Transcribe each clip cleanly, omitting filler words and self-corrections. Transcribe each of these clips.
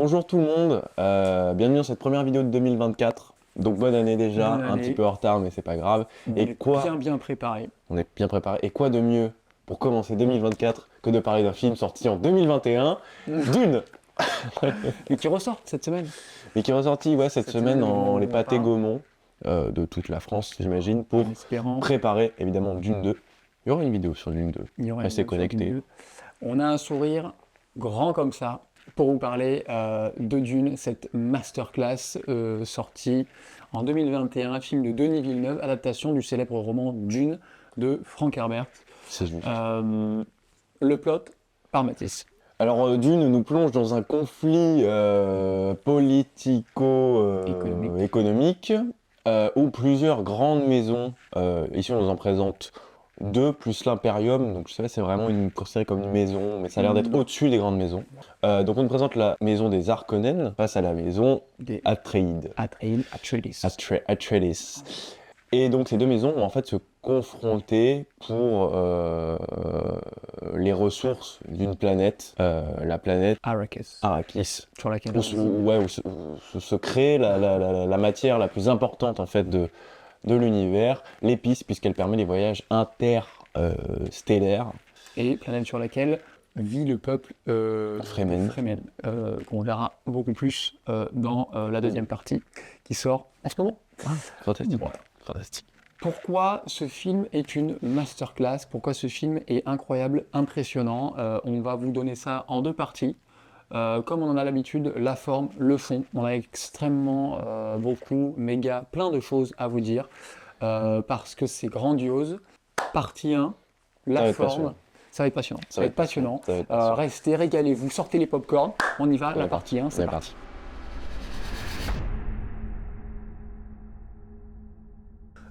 Bonjour tout le monde, bienvenue dans cette première vidéo de 2024. Donc bonne année déjà, Bonne un année. petit peu en retard mais c'est pas grave. On Et est quoi bien préparé. On est bien préparé. Et quoi de mieux pour commencer 2024 que de parler d'un film sorti en 2021, Dune, Mais qui ressort cette semaine. mais qui est ressorti cette semaine au moment en où les on pâtés parle, Gaumont de toute la France j'imagine, en pour espérant préparer évidemment Dune 2. Il y aura une vidéo sur Dune 2, il y aura une restez vidéo sur Dune connectés. 2. On a un sourire grand comme ça pour vous parler de Dune, cette masterclass sortie en 2021, film de Denis Villeneuve, adaptation du célèbre roman Dune de Frank Herbert. C'est juste. Le plot par Mathis. Alors Dune nous plonge dans un conflit politico-économique où plusieurs grandes maisons, ici on nous en présente deux plus l'Imperium, donc je sais pas, c'est vraiment considéré comme une maison, mais ça a l'air d'être Non. au-dessus des grandes maisons. Donc on nous présente la maison des Harkonnen face à la maison Des Atreides. Atreides. Et donc ces deux maisons vont en fait se confronter pour les ressources d'une planète, la planète Arrakis, Arrakis, sur laquelle où se crée la matière la plus importante en fait de l'univers, l'épice, puisqu'elle permet les voyages interstellaires. et planète sur laquelle vit le peuple Fremen. qu'on verra beaucoup plus dans la deuxième partie qui sort en ce moment. Fantastique. Voilà. Fantastique. Pourquoi ce film est une masterclass? Pourquoi ce film est incroyable, impressionnant? On va vous donner ça en deux parties. Comme on en a l'habitude, la forme, le fond. On a extrêmement beaucoup, méga, plein de choses à vous dire parce que c'est grandiose. Partie 1, la forme. Ça va être passionnant. Ça va être passionnant. Restez, régalez-vous, sortez les popcorn. On y va, la partie 1, c'est parti.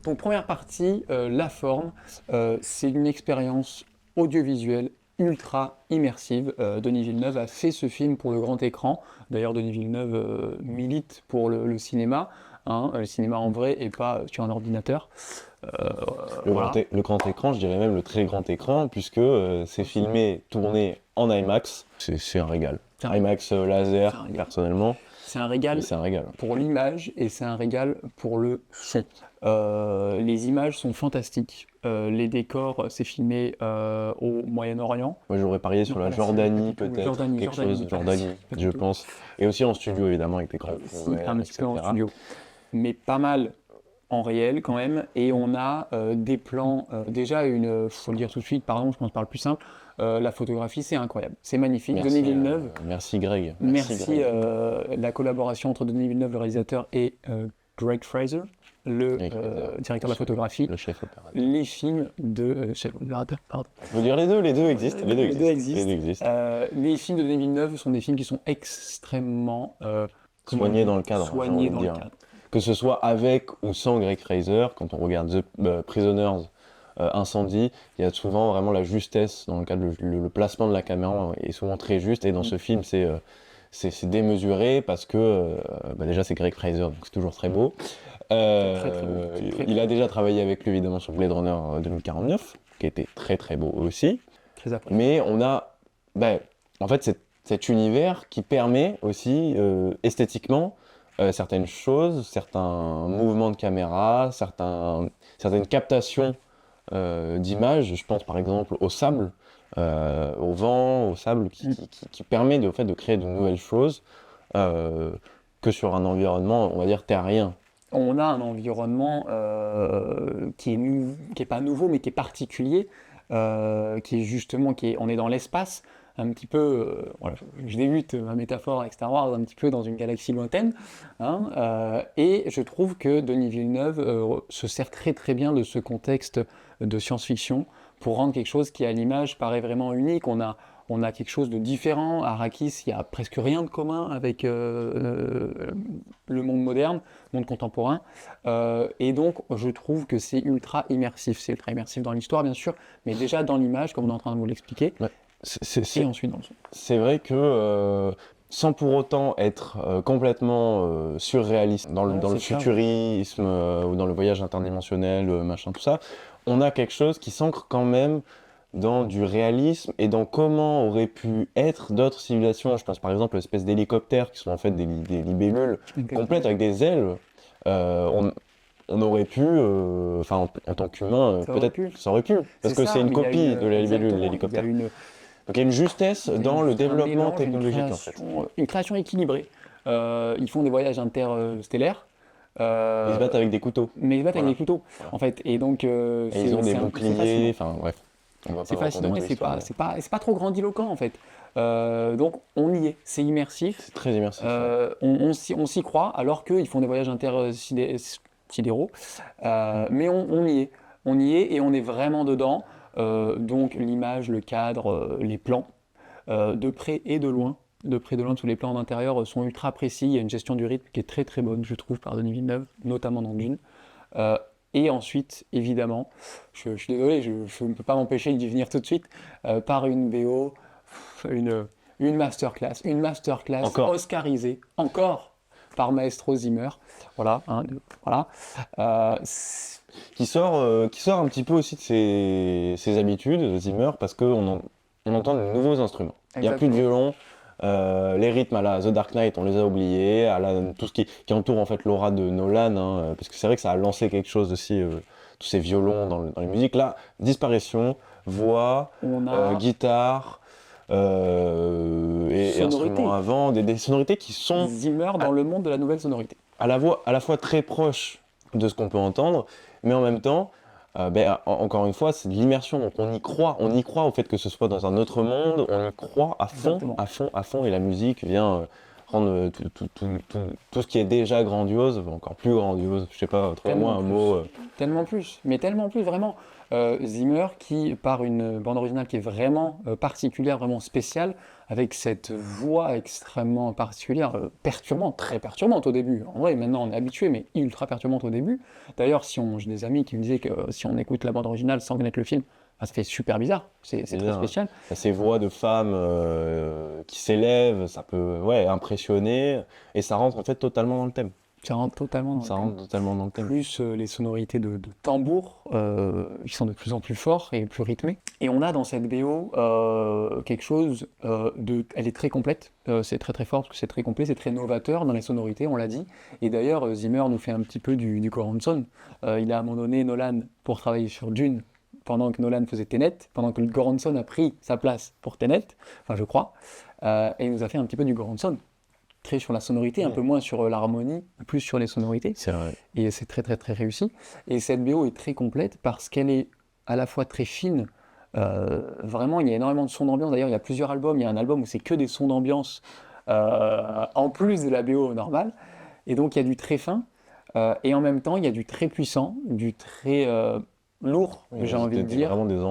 Donc première partie, la forme, c'est une expérience audiovisuelle ultra immersive. Denis Villeneuve a fait ce film pour le grand écran. D'ailleurs, Denis Villeneuve milite pour le cinéma, le cinéma en vrai et pas sur un ordinateur. Le grand écran, je dirais même le très grand écran, puisque c'est filmé, tourné en IMAX. C'est un régal. IMAX laser, personnellement. C'est un régal pour l'image et c'est un régal pour le son. Les images sont fantastiques. Les décors, c'est filmé au Moyen-Orient. Moi, j'aurais parié sur la Jordanie, peut-être. Jordanie, je pense. Et aussi en studio, évidemment, avec des grands fonds, un petit peu en studio. Mais pas mal en réel, quand même. Et on a des plans... déjà, faut le dire tout de suite, pardon, je pense par le plus simple. La photographie, c'est incroyable. C'est magnifique. Merci, Denis Villeneuve. Merci Greg. Merci la collaboration entre Denis Villeneuve, le réalisateur, et Greg Fraser, le directeur de la photographie. Le chef opérateur. Les films de... chef opérateur, pardon. Je veux dire les deux existent. Les deux existent. Les films de Denis Villeneuve sont des films qui sont extrêmement... soignés dans le cadre. Soignés dans le cadre. Que ce soit avec ou sans Greg Fraser, quand on regarde The Prisoners, Incendie, il y a souvent vraiment la justesse dans le cadre, le placement de la caméra est souvent très juste, et dans ce film c'est démesuré parce que déjà c'est Greg Fraser, donc c'est toujours très beau. Il a déjà travaillé avec lui évidemment sur Blade Runner 2049, qui était très très beau aussi. Très apprécié. Mais on a en fait cet univers qui permet aussi esthétiquement certaines choses, certains mouvements de caméra, certaines captations d'images. Je pense par exemple au sable, au vent, au sable, qui permet de créer de nouvelles choses que sur un environnement, on va dire, terrien. On a un environnement qui est pas nouveau, mais qui est particulier, qui est justement, on est dans l'espace, un petit peu, je débute ma métaphore avec Star Wars, un petit peu dans une galaxie lointaine, et je trouve que Denis Villeneuve se sert très très bien de ce contexte de science-fiction pour rendre quelque chose qui à l'image paraît vraiment unique. On a quelque chose de différent. Arrakis, il n'y a presque rien de commun avec le monde moderne, le monde contemporain. Et donc, je trouve que c'est ultra immersif. C'est ultra immersif dans l'histoire, bien sûr, mais déjà dans l'image, comme on est en train de vous l'expliquer. Ouais. Et ensuite dans le son. C'est vrai que sans pour autant être complètement surréaliste dans le futurisme ou dans le voyage interdimensionnel, machin, tout ça, on a quelque chose qui s'ancre quand même dans du réalisme et dans comment auraient pu être d'autres civilisations. Je pense par exemple aux espèces d'hélicoptères qui sont en fait des libellules complètes avec des ailes. On aurait pu, enfin en tant qu'humain, Ça aurait peut-être pu. ça aurait pu, parce C'est que ça, c'est une mais il y a copie de la libellule, exactement, l'hélicoptère. il y a une, Donc il y a une justesse dans le développement technologique en fait. une création équilibrée. Ils font des voyages interstellaires, Ils se battent avec des couteaux, mais ils se battent avec voilà. des couteaux, Voilà. en fait. Et donc, Et ils ont des c'est boucliers, fascinant. enfin bref. On va C'est pas raconter fascinant et toute l'histoire, mais c'est pas trop grandiloquent, en fait. Donc, on y est, c'est immersif. c'est très immersif. Ouais. On s'y croit, alors qu'ils font des voyages intersidéraux. Mais on y est. On y est et on est vraiment dedans. Donc, l'image, le cadre, les plans, de près et de loin. De près et de loin, tous les plans d'intérieur sont ultra précis. Il y a une gestion du rythme qui est très très bonne, je trouve, par Denis Villeneuve, notamment dans Dune. Et ensuite, évidemment, je suis désolé, je ne peux pas m'empêcher d'y venir tout de suite, par une BO, une, une masterclass Encore. oscarisée, encore par Maestro Zimmer. Voilà, hein, voilà. Qui sort un petit peu aussi de ses habitudes, de Zimmer, parce qu'on on entend de nouveaux instruments. Il n'y a plus de violon, les rythmes à la The Dark Knight, on les a oubliés, tout ce qui entoure en fait l'aura de Nolan, hein, parce que c'est vrai que ça a lancé quelque chose aussi, tous ces violons dans les musiques. Là, disparition, voix, guitare, et instruments avant, des sonorités qui sont Zimmer dans le monde de la nouvelle sonorité. à la fois très proches de ce qu'on peut entendre, mais en même temps, encore une fois, c'est de l'immersion. Donc on y croit au fait que ce soit dans un autre monde, on y croit à fond, Exactement. à fond, et la musique vient rendre tout ce qui est déjà grandiose, encore plus grandiose. Je sais pas, trouvez-moi un mot. Tellement plus, mais tellement plus vraiment. Zimmer qui, par une bande originale qui est vraiment particulière, vraiment spéciale, avec cette voix extrêmement particulière, perturbante, très perturbante au début. En vrai, maintenant on est habitué, mais ultra perturbante au début. D'ailleurs, j'ai des amis qui me disaient que si on écoute la bande originale sans connaître le film, ça fait super bizarre, c'est très spécial. Ces voix de femmes qui s'élèvent, ça peut impressionner, et ça rentre en fait totalement dans le thème. Ça rentre totalement dans le thème. Plus les sonorités de tambour qui sont de plus en plus forts et plus rythmés. Et on a dans cette BO quelque chose elle est très complète, c'est très très fort parce que c'est très complet, c'est très novateur dans les sonorités, on l'a dit. Et d'ailleurs, Zimmer nous fait un petit peu du Goranson. Il a abandonné Nolan pour travailler sur Dune pendant que Nolan faisait Tenet, pendant que Goranson a pris sa place pour Tenet, enfin je crois, et il nous a fait un petit peu du Goranson. Très sur la sonorité, un peu moins sur l'harmonie, plus sur les sonorités. C'est vrai. Et c'est très très très réussi. Et cette BO est très complète parce qu'elle est à la fois très fine. Vraiment, il y a énormément de sons d'ambiance. D'ailleurs, il y a plusieurs albums. Il y a un album où c'est que des sons d'ambiance en plus de la BO normale. Et donc, il y a du très fin. Et en même temps, il y a du très puissant, du très lourd, j'ai envie de dire. Vraiment des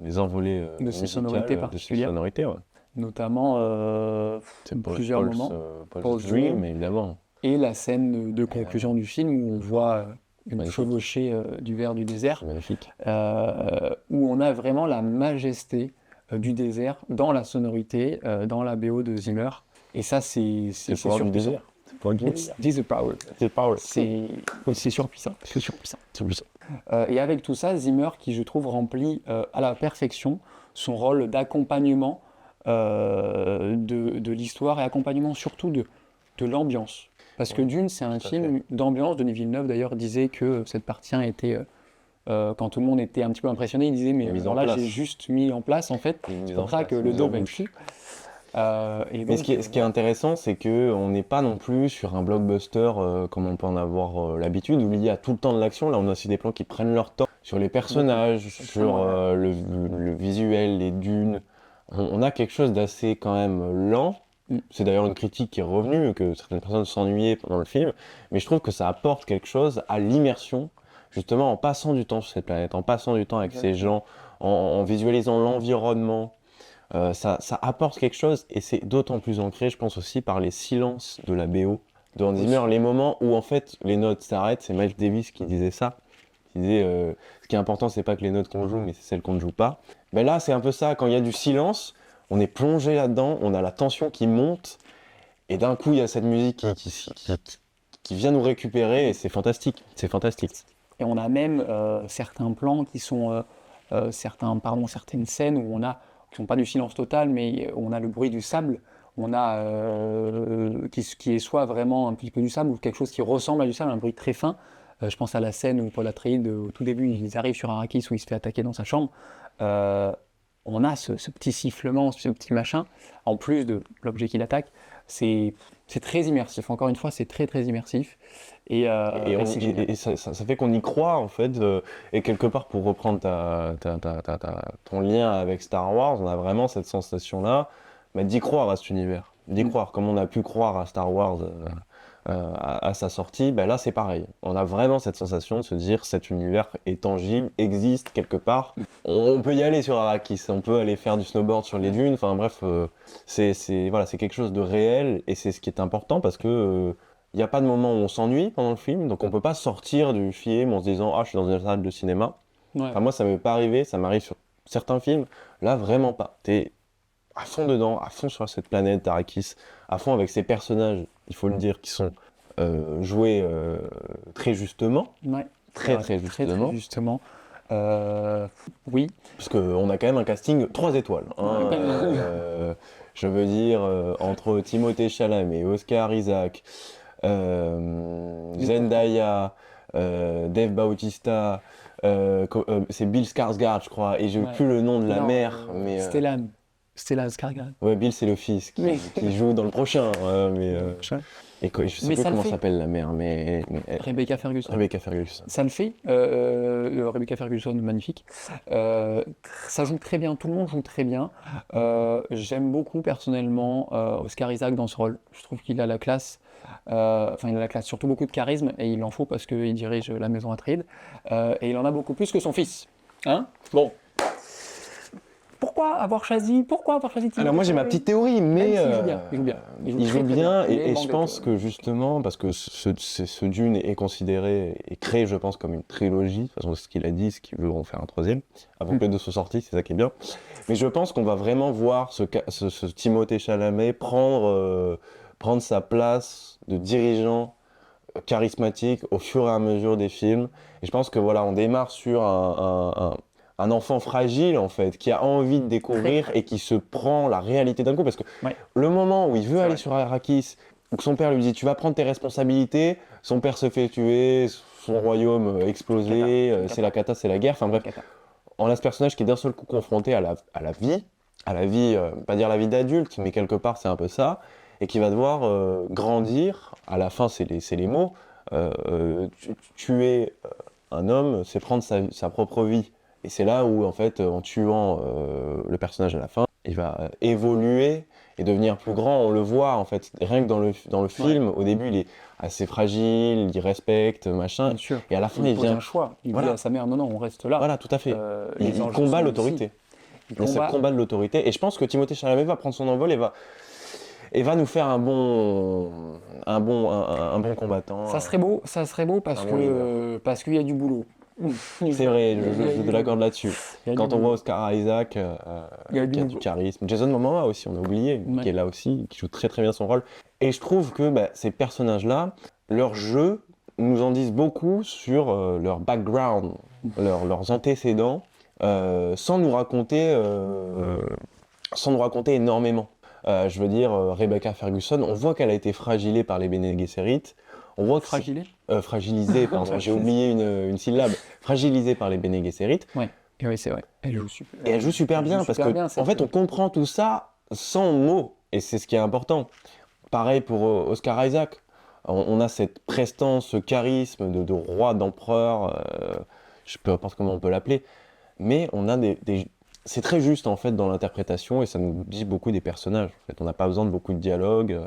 envolées de ces sonorités particulières. Notamment plusieurs moments. Paul's Dream, évidemment. Et la scène de conclusion du film où on voit une chevauchée du ver du désert. Magnifique. Où on a vraiment la majesté du désert dans la sonorité, dans la BO de Zimmer. Et ça, c'est surpuissant. Du désert. It's the power. C'est surpuissant. Et avec tout ça, Zimmer, qui je trouve remplit à la perfection son rôle d'accompagnement de l'histoire et accompagnement surtout de l'ambiance. Parce que Dune, c'est un film d'ambiance. Denis Villeneuve, d'ailleurs, disait que cette partie 1 était, quand tout le monde était un petit peu impressionné, il disait, mais là, j'ai juste mis en place, en fait. C'est pour ça que le dos va dessus. Mais ce qui est intéressant, c'est qu'on n'est pas non plus sur un blockbuster comme on peut en avoir l'habitude, où il y a tout le temps de l'action. Là, on a aussi des plans qui prennent leur temps sur les personnages, sur le visuel, les dunes. On a quelque chose d'assez quand même lent. C'est d'ailleurs une critique qui est revenue, que certaines personnes s'ennuyaient pendant le film. Mais je trouve que ça apporte quelque chose à l'immersion, justement en passant du temps sur cette planète, en passant du temps avec ces gens, en visualisant l'environnement. Ça apporte quelque chose, et c'est d'autant plus ancré, je pense aussi, par les silences de la BO de Hans Zimmer, les moments où en fait les notes s'arrêtent. C'est Miles Davis qui disait ça. Il disait ce qui est important, c'est pas que les notes qu'on joue, mais c'est celles qu'on ne joue pas. Ben là, c'est un peu ça. Quand il y a du silence, on est plongé là-dedans, on a la tension qui monte, et d'un coup, il y a cette musique qui vient nous récupérer, et c'est fantastique. C'est fantastique. Et on a même certains plans qui sont certaines scènes où qui sont pas du silence total, mais où on a le bruit du sable, où on a qui est soit vraiment un petit peu du sable ou quelque chose qui ressemble à du sable, un bruit très fin. Je pense à la scène où Paul Atreides, au tout début, ils arrivent sur Arrakis où il se fait attaquer dans sa chambre. Euh, on a ce petit sifflement, ce petit machin, en plus de l'objet qui l'attaque. C'est c'est très immersif. Encore une fois, c'est très très immersif. Et c'est génial. Et ça fait qu'on y croit en fait. Et quelque part, pour reprendre ton lien avec Star Wars, on a vraiment cette sensation-là, mais d'y croire à cet univers. D'y Mm. croire, comme on a pu croire à Star Wars à sa sortie, ben là c'est pareil. On a vraiment cette sensation de se dire cet univers est tangible, existe quelque part. On peut y aller sur Arrakis, on peut aller faire du snowboard sur les dunes, enfin bref, voilà, c'est quelque chose de réel et c'est ce qui est important parce que il n'y a pas de moment où on s'ennuie pendant le film, donc on peut pas sortir du film en se disant ah je suis dans une salle de cinéma. Ouais. Enfin moi ça m'est pas arrivé, ça m'arrive sur certains films, là vraiment pas. T'es à fond dedans, à fond sur cette planète Arrakis, à fond avec ces personnages, il faut le dire, qui sont joués très justement, Ouais. très Ouais, très très justement, justement. Oui. parce qu'on a quand même un casting 3 étoiles, hein, je veux dire, entre Timothée Chalamet, Oscar Isaac, Zendaya, Dave Bautista, c'est Bill Skarsgård, je crois, et j'ai Ouais. plus le nom de la Non, mère, mais Stellan Skarsgård. ouais, Bill c'est le fils Mais, qui joue dans le prochain, et je sais mais plus ça le comment fait. s'appelle la mère, Rebecca Ferguson. Rebecca Ferguson. Ça le fait. Rebecca Ferguson, magnifique. Ça joue très bien. Tout le monde joue très bien. J'aime beaucoup personnellement Oscar Isaac dans ce rôle. Je trouve qu'il a la classe. Enfin, il a la classe, surtout beaucoup de charisme, et il en faut parce qu'il dirige la maison Atreides. Et il en a beaucoup plus que son fils. Hein? Bon. Pourquoi avoir choisi Timothée Alors moi j'ai ma Chalamet petite théorie, Même mais s'il joue bien, il joue bien. Il joue il très, joue très bien, bien. et je pense que justement, parce que ce Dune est considéré et créé, je pense, comme une trilogie, de toute façon c'est ce qu'il a dit, ce qu'il veut en faire un troisième, avant que les deux soient sortis, c'est ça qui est bien. Mais je pense qu'on va vraiment voir ce Timothée Chalamet prendre sa place de dirigeant charismatique au fur et à mesure des films. Et je pense que voilà, on démarre sur un enfant fragile en fait, qui a envie de découvrir et qui se prend la réalité d'un coup. Parce que Ouais. le moment où il veut C'est aller vrai. sur Arrakis, où que son père lui dit tu vas prendre tes responsabilités, son père se fait tuer, son royaume explosé, c'est la cata, c'est la guerre. Enfin bref, Cata. on a ce personnage qui est d'un seul coup confronté à la vie, pas dire la vie d'adulte, mais quelque part c'est un peu ça, et qui va devoir grandir. À la fin, c'est les mots. Tuer un homme, c'est prendre sa propre vie. Et c'est là où, en fait, en tuant le personnage à la fin, il va évoluer et devenir plus grand. On le voit, en fait, rien que dans le film, au début, il est assez fragile, il respecte, machin, Bien sûr. et à la fin, Il il pose vient. un choix. Il dit Voilà. à sa mère, non, non, on reste là. Voilà, tout à fait. Les Il enjeux combat sont l'autorité. aussi. Il Il y a ce combat. combat de l'autorité. Et je pense que Timothée Chalamet va prendre son envol et va nous faire un bon combattant. Ça serait beau un bon leader. parce qu'il y a du boulot. C'est vrai, Il y a je du te l'accorde là-dessus. Il y a Quand du on voit boulot. Oscar Isaac, Il y a qui a du du charisme, Jason Momoa aussi, on a oublié, Ouais. qui est là aussi, qui joue très très bien son rôle. Et je trouve que ces personnages-là, leur jeu nous en disent beaucoup sur leur background, leurs antécédents, sans nous raconter énormément. Je veux dire, Rebecca Ferguson, on voit qu'elle a été fragilée par les Bene Gesserit. On voit que Fragilé. fragilisée, pardon, j'ai oublié une syllabe. Fragilisée par les Bene Gesserit. Ouais. Et oui, c'est vrai. Elle joue super. Et elle joue super bien, parce que, en fait, on comprend tout ça sans mots. Et c'est ce qui est important. Pareil pour Oscar Isaac. On a cette prestance, ce charisme de roi, d'empereur, peu importe comment on peut l'appeler. Mais on a c'est très juste en fait dans l'interprétation et ça nous dit beaucoup des personnages. En fait, on n'a pas besoin de beaucoup de dialogue.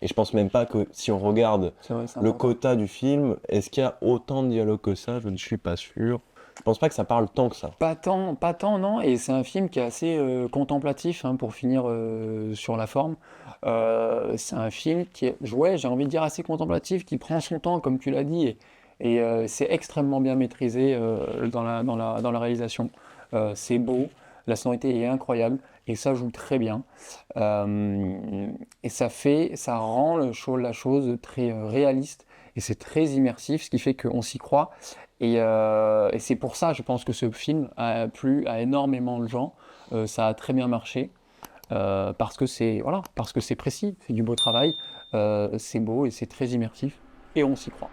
Et je pense même pas que si on regarde C'est vrai, c'est le important. quota du film, est-ce qu'il y a autant de dialogue que ça? Je ne suis pas sûr. Je pense pas que ça parle tant que ça. Pas tant, non. Et c'est un film qui est assez contemplatif, hein, pour finir sur la forme. C'est un film qui est, ouais, j'ai envie de dire assez contemplatif, qui prend son temps, comme tu l'as dit, et c'est extrêmement bien maîtrisé dans la réalisation. C'est beau, la sonorité est incroyable, et ça joue très bien. Et ça rend la chose très réaliste, et c'est très immersif, ce qui fait qu'on s'y croit. Et c'est pour ça, je pense que ce film a plu à énormément de gens. Ça a très bien marché. Parce que c'est voilà, parce que c'est précis, c'est du beau travail, c'est beau et c'est très immersif. Et on s'y croit.